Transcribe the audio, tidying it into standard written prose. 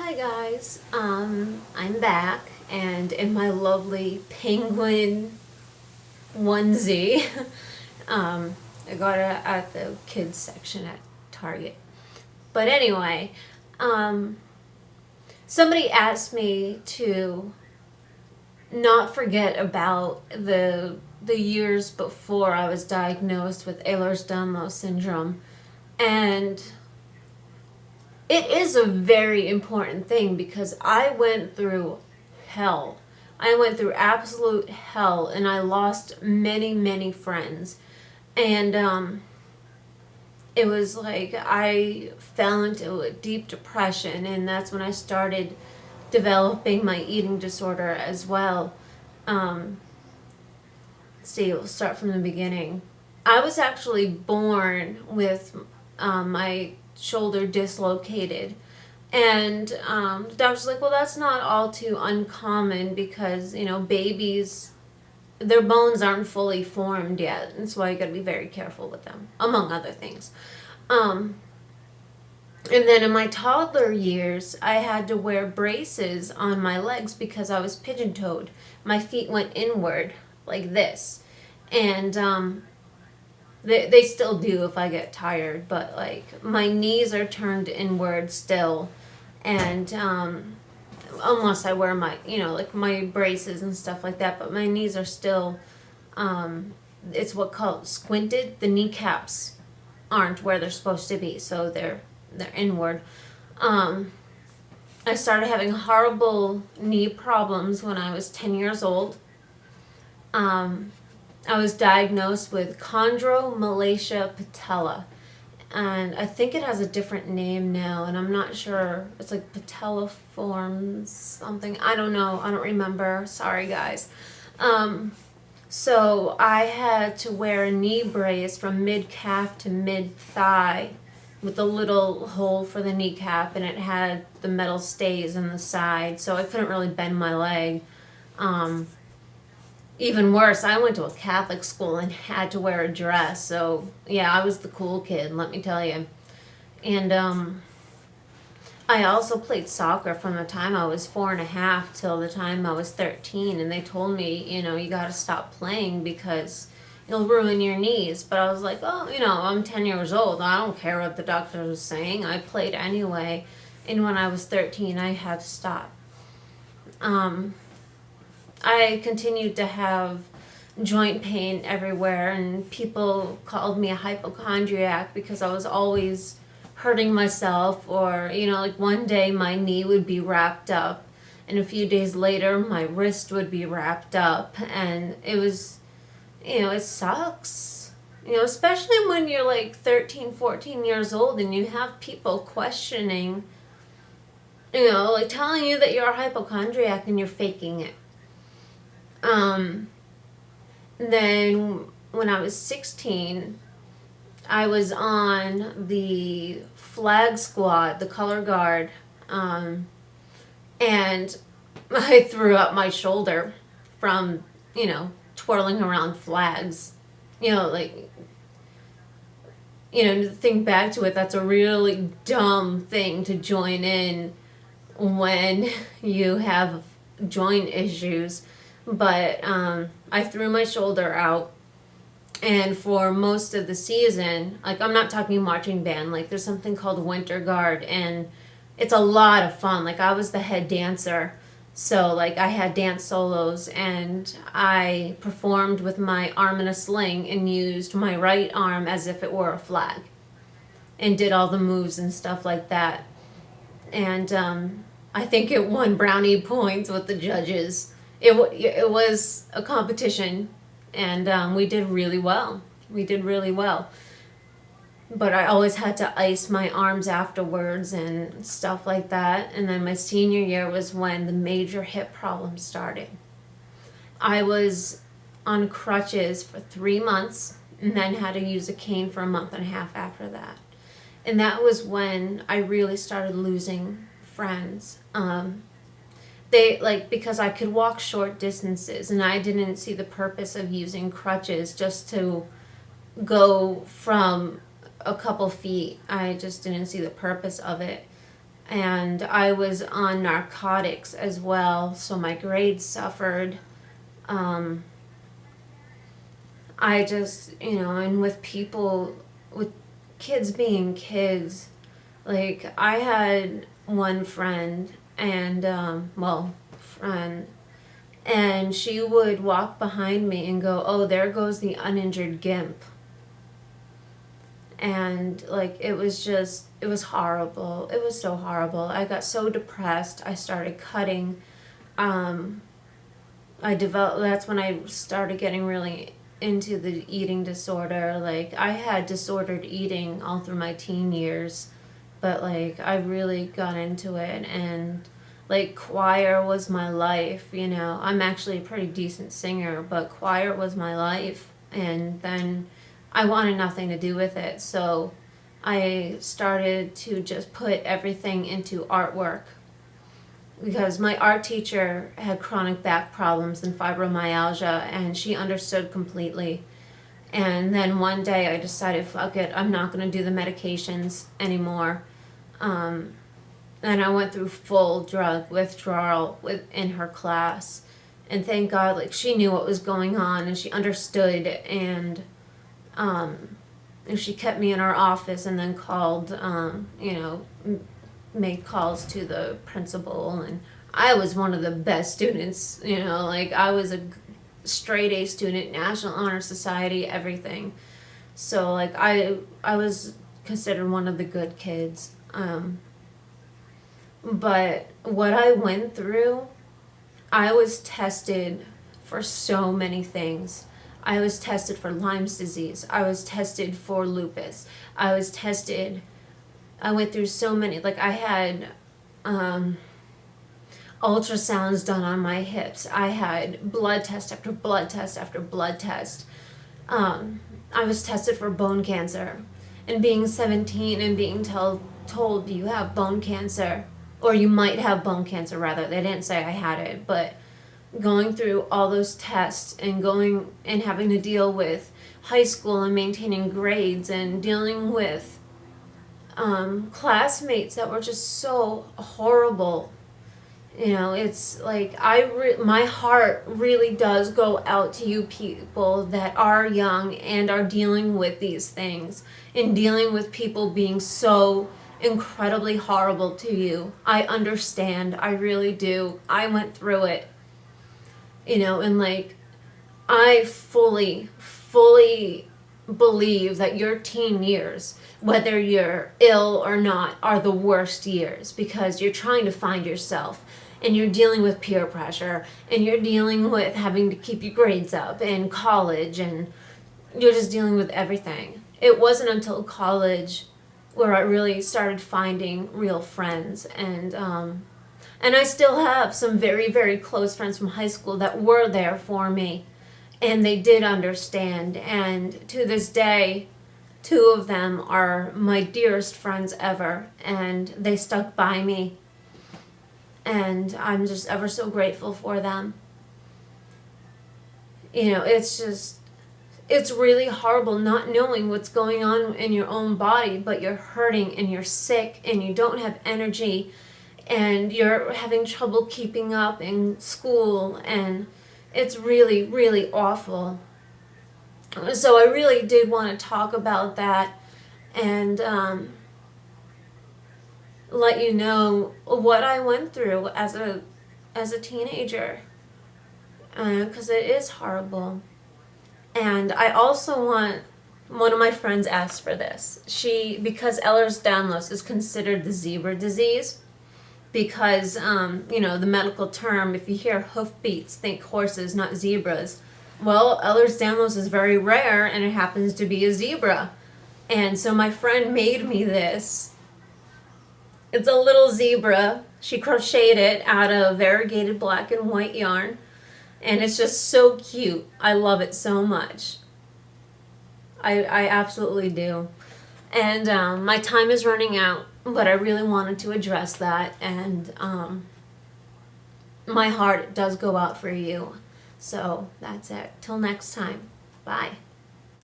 Hi guys, I'm back and in my lovely penguin onesie. I got it at the kids section at Target. But anyway, um, somebody asked me to not forget about the years before I was diagnosed with Ehlers-Danlos syndrome, and it is a very important thing because I went through hell. I went through absolute hell and I lost many, many friends. And it was like I fell into a deep depression, and that's when I started developing my eating disorder as well. Um, see, we'll start from the beginning. I was actually born with my shoulder dislocated. And the doctor's like, well, that's not all too uncommon because, babies, their bones aren't fully formed yet. And so you got to be very careful with them, among other things. Um, and then in my toddler years, I had to wear braces on my legs because I was pigeon-toed. My feet went inward like this. And they still do if I get tired, but like my knees are turned inward still. And unless I wear my, like my braces and stuff like that, but my knees are still, it's what called squinted. The kneecaps aren't where they're supposed to be, so they're inward. I started having horrible knee problems when I was 10 years old. I was diagnosed with chondromalacia patella, and I think it has a different name now, and I'm not sure. It's like patelliform something. I don't know. I don't remember. Sorry, guys. So I had to wear a knee brace from mid-calf to mid-thigh with a little hole for the kneecap, and it had the metal stays in the side, so I couldn't really bend my leg. Even worse, I went to a Catholic school and had to wear a dress. So, yeah, I was the cool kid, let me tell you. And I also played soccer from the time I was 4.5 till the time I was 13. And they told me, you got to stop playing because you'll ruin your knees. But I was like, oh, I'm 10 years old. I don't care what the doctor was saying. I played anyway. And when I was 13, I had to stop. I continued to have joint pain everywhere, and people called me a hypochondriac because I was always hurting myself, or, like one day my knee would be wrapped up, and a few days later my wrist would be wrapped up, and it was, it sucks. Especially when you're like 13, 14 years old and you have people questioning, like telling you that you're a hypochondriac and you're faking it. Then when I was 16, I was on the flag squad, the color guard, and I threw up my shoulder from, twirling around flags. To think back to it, that's a really dumb thing to join in when you have joint issues. But I threw my shoulder out, and for most of the season, like I'm not talking marching band, like there's something called Winter Guard, and it's a lot of fun. Like I was the head dancer, so like I had dance solos, and I performed with my arm in a sling and used my right arm as if it were a flag, and did all the moves and stuff like that. And I think it won brownie points with the judges. It was a competition, and we did really well. We did really well. But I always had to ice my arms afterwards and stuff like that. And then my senior year was when the major hip problems started. I was on crutches for 3 months and then had to use a cane for a month and a half after that. And that was when I really started losing friends. Because I could walk short distances, and I didn't see the purpose of using crutches just to go from a couple feet. I just didn't see the purpose of it. and I was on narcotics as well, so my grades suffered. Um, I just, and with people, with kids being kids, like I had one friend, and, friend, and she would walk behind me and go, "Oh, there goes the uninjured gimp." And like it was horrible. It was so horrible. I got so depressed. I started cutting. Um, that's when I started getting really into the eating disorder. Like I had disordered eating all through my teen years, but like I really got into it, and like choir was my life. I'm actually a pretty decent singer, but choir was my life. And then I wanted nothing to do with it, so I started to just put everything into artwork, because my art teacher had chronic back problems and fibromyalgia, and she understood completely. And then one day I decided, fuck it, I'm not going to do the medications anymore. And I went through full drug withdrawal in her class. And thank God, like, she knew what was going on and she understood. And she kept me in her office and then called, made calls to the principal. And I was one of the best students, like I was a straight A student, National Honor Society, everything. So like I was considered one of the good kids. But what I went through, I was tested for so many things. I was tested for Lyme's disease. I was tested for lupus. I went through so many, like I had ultrasounds done on my hips. I had blood test after blood test after blood test. I was tested for bone cancer. And being 17 and being told you have bone cancer, or you might have bone cancer rather. They didn't say I had it, but going through all those tests and going and having to deal with high school and maintaining grades and dealing with classmates that were just so horrible. It's like my heart really does go out to you people that are young and are dealing with these things and dealing with people being so incredibly horrible to you. I understand. I really do. I went through it. And like I fully believe that your teen years, whether you're ill or not, are the worst years, because you're trying to find yourself and you're dealing with peer pressure and you're dealing with having to keep your grades up in college, and you're just dealing with everything. It wasn't until college where I really started finding real friends, and I still have some very, very close friends from high school that were there for me, and they did understand. And to this day, 2 of them are my dearest friends ever, and they stuck by me. And I'm just ever so grateful for them. It's really horrible not knowing what's going on in your own body, but you're hurting and you're sick and you don't have energy and you're having trouble keeping up in school, and it's really, really awful. So I really did want to talk about that and let you know what I went through as a teenager, because it is horrible. And I also want, one of my friends asked for this. Because Ehlers-Danlos is considered the zebra disease, because, the medical term, if you hear hoofbeats, think horses, not zebras. Well, Ehlers-Danlos is very rare, and it happens to be a zebra. And so my friend made me this. It's a little zebra. She crocheted it out of variegated black and white yarn. And it's just so cute. I love it so much. I absolutely do. And my time is running out, but I really wanted to address that. And my heart does go out for you. So that's it. Till next time. Bye.